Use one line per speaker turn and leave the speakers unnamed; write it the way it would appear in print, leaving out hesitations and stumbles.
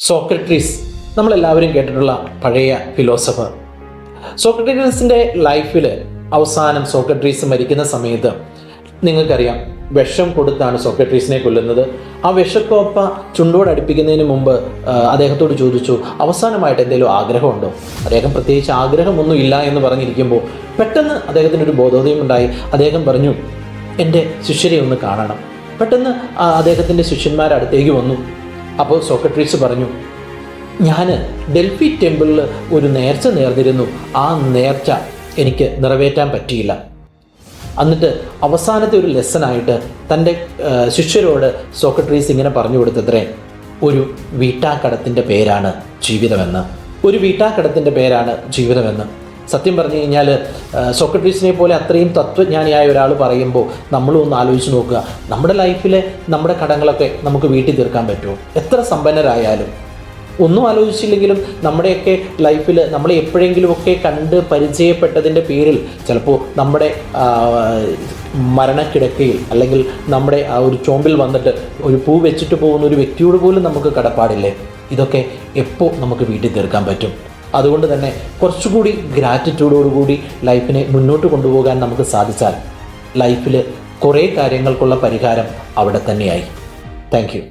Socrates നമ്മളെല്ലാവരും കേട്ടിട്ടുള്ള പഴയ ഫിലോസഫർ. സോക്രട്ടീസിൻ്റെ ലൈഫിൽ അവസാനം സോക്രട്ടീസ് മരിക്കുന്ന സമയത്ത് നിങ്ങൾക്കറിയാം, വിഷം കൊടുത്താണ് സോക്രട്ടീസിനെ കൊല്ലുന്നത്. ആ വിഷക്കോപ്പ ചുണ്ടോട് അടുപ്പിക്കുന്നതിന് മുമ്പ് അദ്ദേഹത്തോട് ചോദിച്ചു, അവസാനമായിട്ട് എന്തെങ്കിലും ആഗ്രഹമുണ്ടോ? അദ്ദേഹം പ്രത്യേകിച്ച് ആഗ്രഹമൊന്നും ഇല്ല എന്ന് പറഞ്ഞിരിക്കുമ്പോൾ പെട്ടെന്ന് അദ്ദേഹത്തിനൊരു ബോധോദയം ഉണ്ടായി. അദ്ദേഹം പറഞ്ഞു, എൻ്റെ ശിഷ്യരെ ഒന്ന് കാണണം. പെട്ടെന്ന് അദ്ദേഹത്തിൻ്റെ ശിഷ്യന്മാരടുത്തേക്ക് വന്നു. അപ്പോൾ സോക്രട്ടീസ് പറഞ്ഞു, ഞാൻ ഡെൽഫി ടെമ്പിളിൽ ഒരു നേർച്ച നേർന്നിരുന്നു, ആ നേർച്ച എനിക്ക് നിറവേറ്റാൻ പറ്റിയില്ല. എന്നിട്ട് അവസാനത്തെ ഒരു ലെസനായിട്ട് തൻ്റെ ശിഷ്യരോട് സോക്രട്ടീസ് ഇങ്ങനെ പറഞ്ഞു കൊടുത്തത്രേ, ഒരു വീട്ടാക്കടത്തിൻ്റെ പേരാണ് ജീവിതമെന്ന്. ഒരു വീട്ടാക്കടത്തിൻ്റെ പേരാണ് ജീവിതമെന്ന്. സത്യം പറഞ്ഞു കഴിഞ്ഞാൽ സോക്രട്ടീസിനെ പോലെ അത്രയും തത്വജ്ഞാനിയായ ഒരാൾ പറയുമ്പോൾ നമ്മളും ഒന്ന് ആലോചിച്ച് നോക്കുക, നമ്മുടെ ലൈഫിലെ നമ്മുടെ കടങ്ങളൊക്കെ നമുക്ക് വീട്ടിൽ തീർക്കാൻ പറ്റുമോ? എത്ര സമ്പന്നരായാലും ഒന്നും ആലോചിച്ചില്ലെങ്കിലും നമ്മുടെയൊക്കെ ലൈഫിൽ നമ്മളെ എപ്പോഴെങ്കിലുമൊക്കെ കണ്ട് പരിചയപ്പെട്ടതിൻ്റെ പേരിൽ ചിലപ്പോൾ നമ്മുടെ മരണക്കിടക്കയിൽ അല്ലെങ്കിൽ നമ്മുടെ ആ ഒരു ചോമ്പിൽ വന്നിട്ട് ഒരു പൂ വെച്ചിട്ട് പോകുന്ന ഒരു വ്യക്തിയോട് പോലും നമുക്ക് കടപ്പാടില്ലേ? ഇതൊക്കെ എപ്പോൾ നമുക്ക് വീട്ടിൽ തീർക്കാൻ പറ്റും? അതുകൊണ്ട് തന്നെ കുറച്ചുകൂടി ഗ്രാറ്റിറ്റ്യൂഡോടുകൂടി ലൈഫിനെ മുന്നോട്ട് കൊണ്ടുപോകാൻ നമുക്ക് സാധിച്ചാൽ ലൈഫിൽ കുറേ കാര്യങ്ങൾക്കുള്ള പരിഹാരം അവിടെ തന്നെയായി. Thank you.